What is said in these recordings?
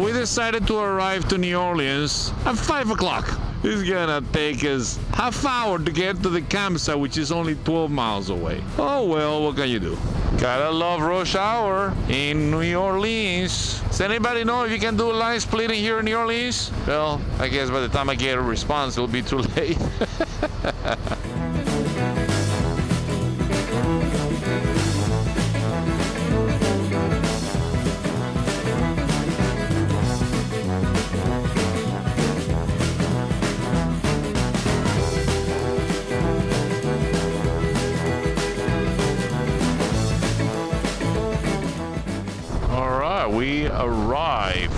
we decided to arrive to New Orleans at 5 o'clock. It's gonna take us half hour to get to the campsite, which is only 12 miles away. Oh well, what can you do? Gotta love rush hour in New Orleans. Does anybody know if you can do line splitting here in New Orleans? Well, I guess by the time I get a response, it'll be too late. We arrive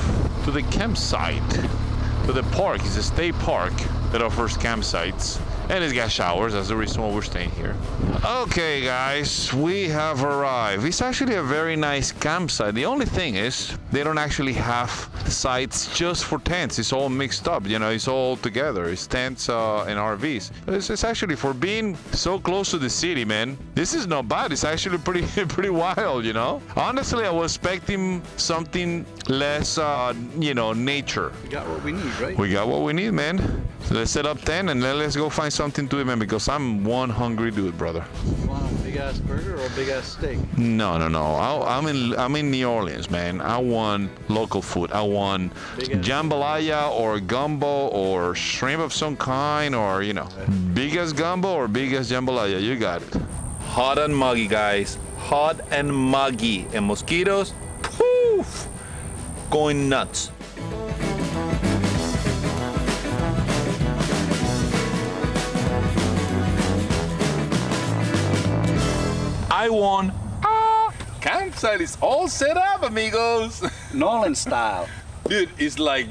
to the campsite, to the park. It's a state park that offers campsites, and it's got showers. That's the reason why we're staying here. Okay, guys, we have arrived. It's actually a very nice campsite. The only thing is they don't actually have sites just for tents. It's all mixed up, you know, it's all together. It's tents and RVs. It's actually, for being so close to the city, man, this is not bad. It's actually pretty wild, you know. Honestly, I was expecting something less, you know, nature. We got what we need, right? We got what we need, man. So let's set up tent and let's go find something to eat, man, because I'm one hungry dude, brother. You want a big ass burger or a big ass steak? No. I'm in New Orleans, man. I want local food. I want jambalaya or gumbo or shrimp of some kind, or, you know, big as gumbo or big as jambalaya. You got it. Hot and muggy, guys. Hot and muggy. And mosquitoes, poof, going nuts. I won. Campsite is all set up, amigos. Nolan style. Dude, it's like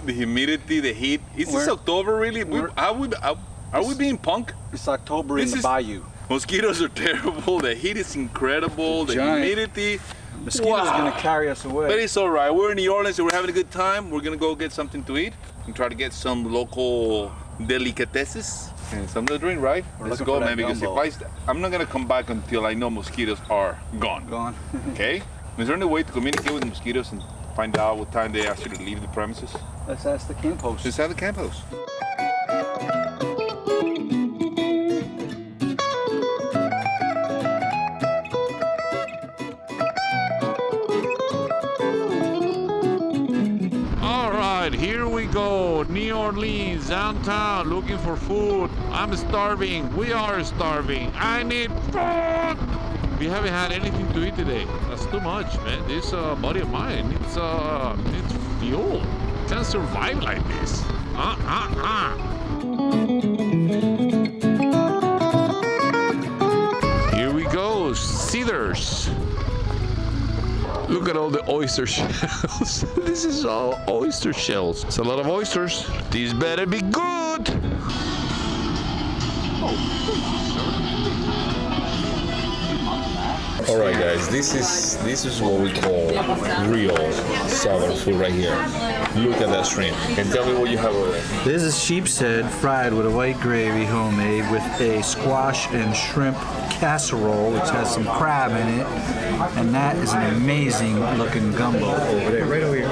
the humidity, the heat. Is this October really? Are we being punk? It's October in the Bayou. Mosquitoes are terrible. The heat is incredible. The humidity. Mosquitoes are gonna carry us away. But it's all right. We're in New Orleans and we're having a good time. We're gonna go get something to eat and try to get some local delicatessen and something to drink, right? Let's go, man. Because I'm not gonna come back until I know mosquitoes are gone. Gone. Okay. Is there any way to communicate with mosquitoes and find out what time they actually leave the premises? Let's ask the camp host. Let's have the camp host. Here we go, New Orleans, downtown, looking for food. I'm starving. We are starving. I need food. We haven't had anything to eat today. That's too much, man. This body of mine needs fuel. Can't survive like this. Here we go, Cedars. Look at all the oyster shells. This is all oyster shells. It's a lot of oysters. These better be good. All right, guys, this is what we call real southern food right here. Look at that shrimp. And tell me what you have over there. This is sheep's head fried with a white gravy, homemade, with a squash and shrimp casserole, which has some crab in it. And that is an amazing looking gumbo over there, right over here.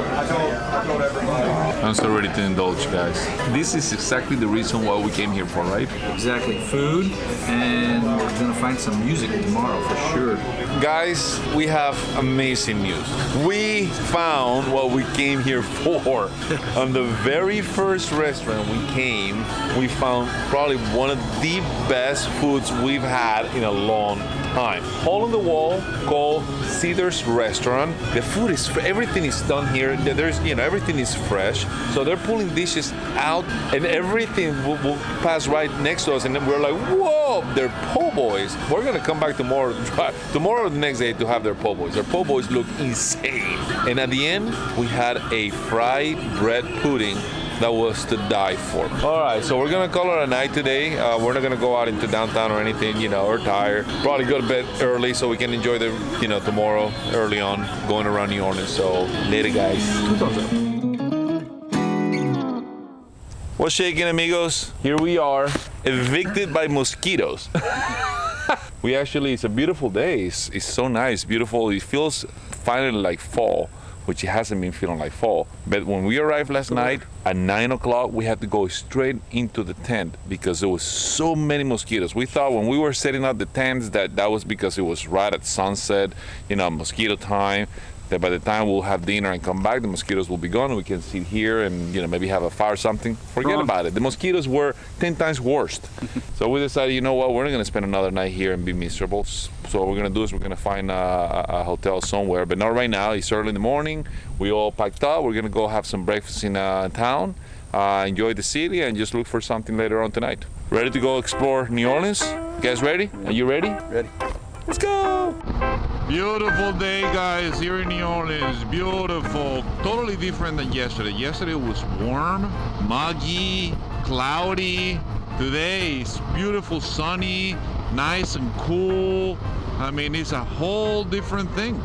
I'm so ready to indulge, guys. This is exactly the reason why we came here for, right? Exactly, food, and we're gonna find some music tomorrow for sure. Guys, we have amazing news. We found what we came here for. On the very first restaurant we came, we found probably one of the best foods we've had in a long time. Hole in the wall called Cedars Restaurant. The food is, everything is done here. There's, you know, everything is fresh. So they're pulling dishes out and everything will pass right next to us. And then we're like, whoa, they're po' boys. We're gonna come back tomorrow or the next day to have their po' boys. Their po' boys look insane. And at the end, we had a fried bread pudding that was to die for. All right, so we're gonna call it a night today. We're not gonna go out into downtown or anything, you know, we're tired. Probably go to bed early so we can enjoy the, you know, tomorrow early on going around New Orleans. So later, guys. 2 thumbs up. What's shaking, amigos? Here we are, evicted by mosquitoes. We actually, it's a beautiful day. It's so nice, beautiful. It feels finally like fall. which it hasn't been feeling like fall. But when we arrived last night at 9 o'clock, we had to go straight into the tent because there was so many mosquitoes. We thought when we were setting up the tents that was because it was right at sunset, mosquito time, that by the time we'll have dinner and come back, the mosquitoes will be gone and we can sit here and maybe have a fire or something. Forget about it. The mosquitoes were 10 times worse. So we decided, you know what, we're not going to spend another night here and be miserable. So what we're going to do is we're going to find a hotel somewhere, but not right now. It's early in the morning. We all packed up. We're going to go have some breakfast in town, enjoy the city, and just look for something later on tonight. Ready to go explore New Orleans? You guys ready? Are you ready? Ready. Let's go! Beautiful day, guys, here in New Orleans. Beautiful. Totally different than yesterday. Yesterday was warm, muggy, cloudy. Today it's beautiful, sunny, nice and cool. I mean, it's a whole different thing.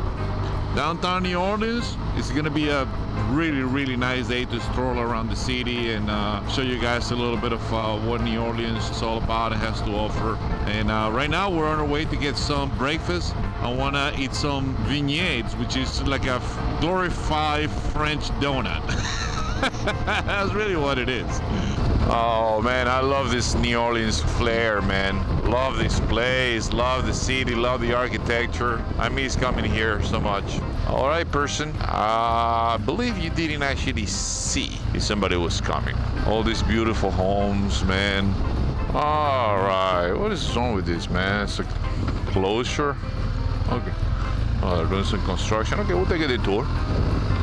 Downtown New Orleans, it's gonna be a really, really nice day to stroll around the city and show you guys a little bit of what New Orleans is all about and has to offer. And right now we're on our way to get some breakfast. I wanna eat some vignettes, which is like a glorified French donut. That's really what it is. Oh man, I love this New Orleans flair, man. Love this place, love the city, love the architecture. I miss coming here so much. All right, person. I believe you didn't actually see if somebody was coming. All these beautiful homes, man. All right, what is wrong with this, man? It's a closure. Okay. Oh, they're doing some construction. Okay, we'll take a detour.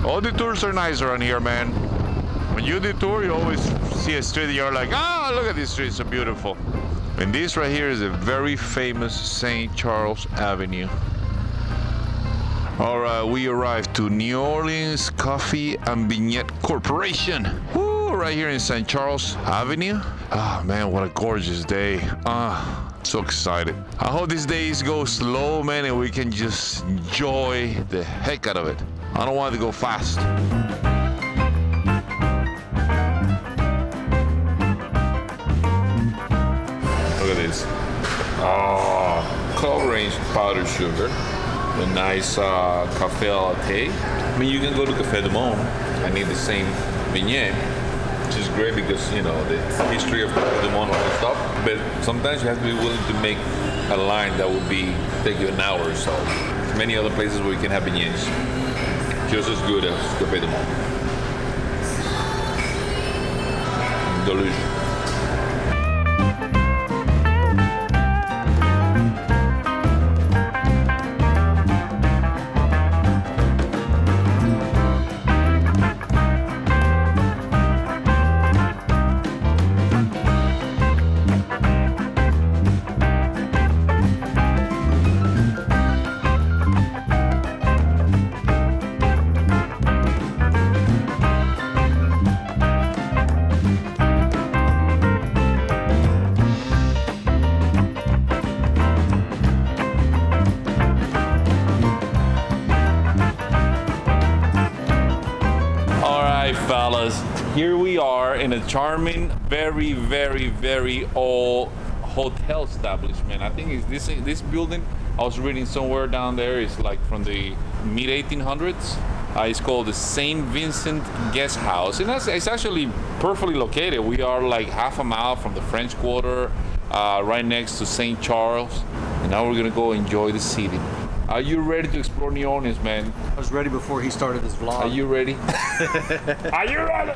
All detours are nice around here, man. When you detour, you always see a street and you're like, look at this street, it's so beautiful. And this right here is a very famous St. Charles Avenue. All right, we arrived to New Orleans Coffee and Vignette Corporation. Woo, right here in St. Charles Avenue. Oh man, what a gorgeous day. So excited. I hope these days go slow, man, and we can just enjoy the heck out of it. I don't want it to go fast. Look at this. Coloring powdered sugar. The nice cafe latte. I mean, you can go to Café du Monde and eat the same vignette, which is great because, the history of Café du Monde, all that stuff. But sometimes you have to be willing to make a line that will take you an hour or so. There's many other places where you can have vignettes just as good as Café du Monde. Delicious. Fellas, here we are in a charming, very, very, very old hotel establishment. I think this building, I was reading somewhere down there, is like from the mid 1800s. It's called the St. Vincent Guest House, and it's actually perfectly located. We are like half a mile from the French Quarter, right next to St. Charles, and now we're gonna go enjoy the city. Are you ready to explore New Orleans, man? I was ready before he started his vlog. Are you ready? Are you ready?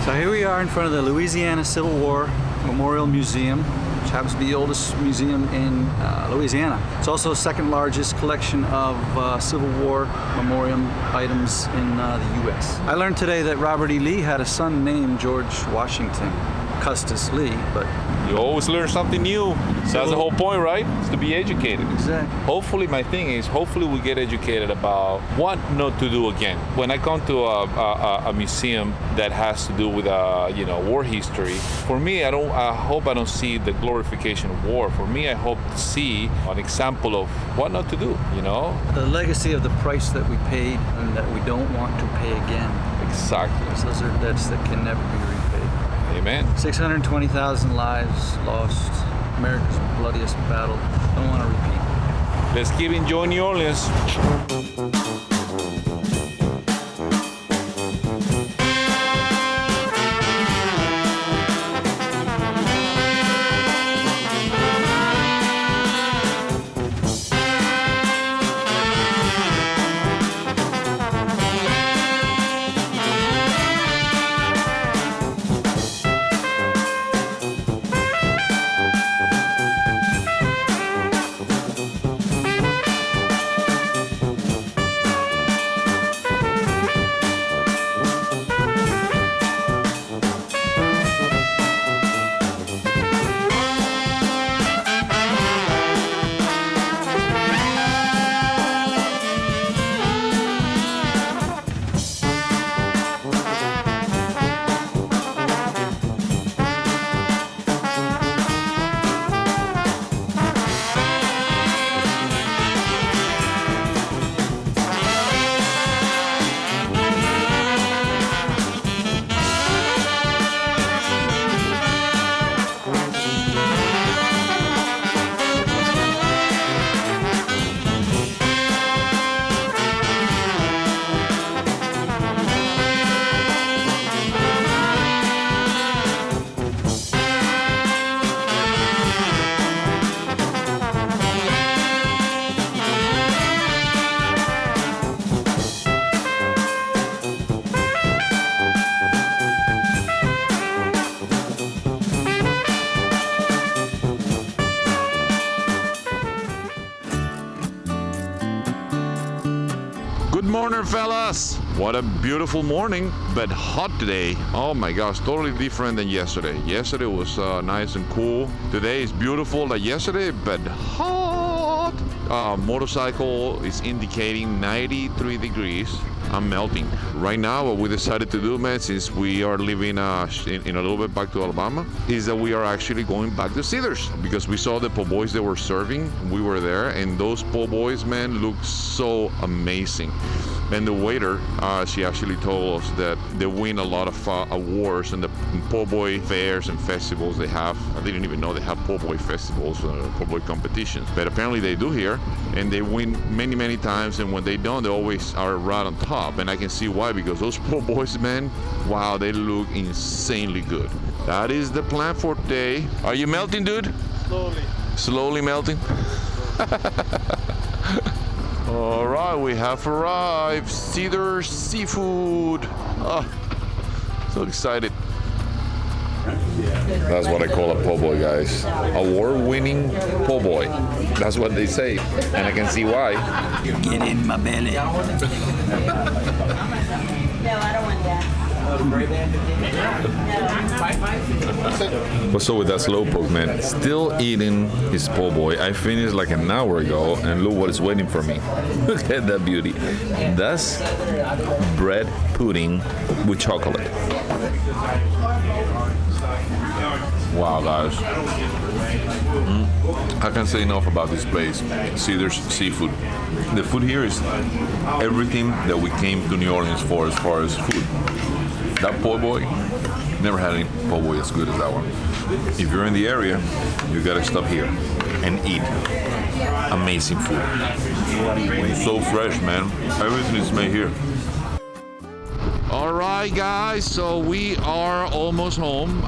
So here we are in front of the Louisiana Civil War Memorial Museum, which happens to be the oldest museum in Louisiana. It's also the second largest collection of Civil War memoriam items in the U.S. I learned today that Robert E. Lee had a son named George Washington. Custis Lee, but You always learn something new. That's the whole point, right? It's to be educated. exactly. Hopefully, my thing is, hopefully we get educated about what not to do again. When I come to a museum that has to do with war history, for me, I hope I don't see the glorification of war. For me, I hope to see an example of what not to do. The legacy of the price that we paid and that we don't want to pay again. Exactly. Those are debts that can never be repaid. Amen. 620,000 lives lost. America's bloodiest battle. Don't want to repeat. Let's keep enjoying New Orleans. Good morning, fellas. What a beautiful morning, but hot today. Oh my gosh, totally different than yesterday. Yesterday was nice and cool. Today is beautiful like yesterday, but hot. Motorcycle is indicating 93 degrees. I'm melting. Right now, what we decided to do, man, since we are living in a little bit back to Alabama, is that we are actually going back to Cedars because we saw the po' boys they were serving. We were there, and those po' boys, man, look so amazing. And the waiter, she actually told us that they win a lot of awards in the po' boy fairs and festivals they have. I didn't even know they have po' boy festivals, po' boy competitions, but apparently they do here, and they win many, many times. And when they don't, they always are right on top. And I can see why, because those po' boys, man, wow, they look insanely good. That is the plan for today. Are you melting, dude? Slowly melting. All right, we have arrived. Cedar Seafood. Oh, so excited. That's what I call a po' boy, guys. Award-winning po' boy. That's what they say, and I can see why. Get in my belly. No, I don't want that. What's up with that slowpoke, man? Still eating his po' boy. I finished like an hour ago, and look what is waiting for me. Look at that beauty. That's bread pudding with chocolate. Wow, guys. I can't say enough about this place, Cedars Seafood. The food here is everything that we came to New Orleans for as far as food. That po' boy, never had any po' boy as good as that one. If you're in the area, you gotta stop here and eat. Amazing food. So fresh, man. Everything is made here. All right, guys, so we are almost home.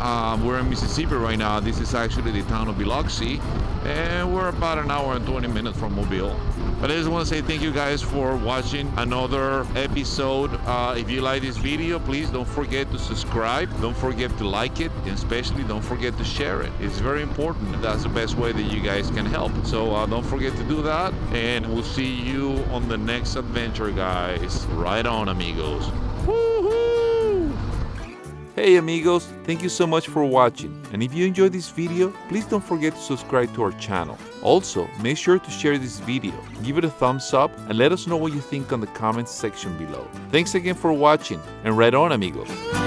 We're in Mississippi right now. This is actually the town of Biloxi, and we're about an hour and 20 minutes from Mobile. But I just want to say thank you guys for watching another episode. If you like this video, please don't forget to subscribe. Don't forget to like it, and especially don't forget to share it. It's very important. That's the best way that you guys can help. So don't forget to do that, and we'll see you on the next adventure, guys. Right on, amigos. Woohoo! Hey amigos, thank you so much for watching, and if you enjoyed this video, please don't forget to subscribe to our channel. Also, make sure to share this video, give it a thumbs up, and let us know what you think on the comments section below. Thanks again for watching, and right on amigos!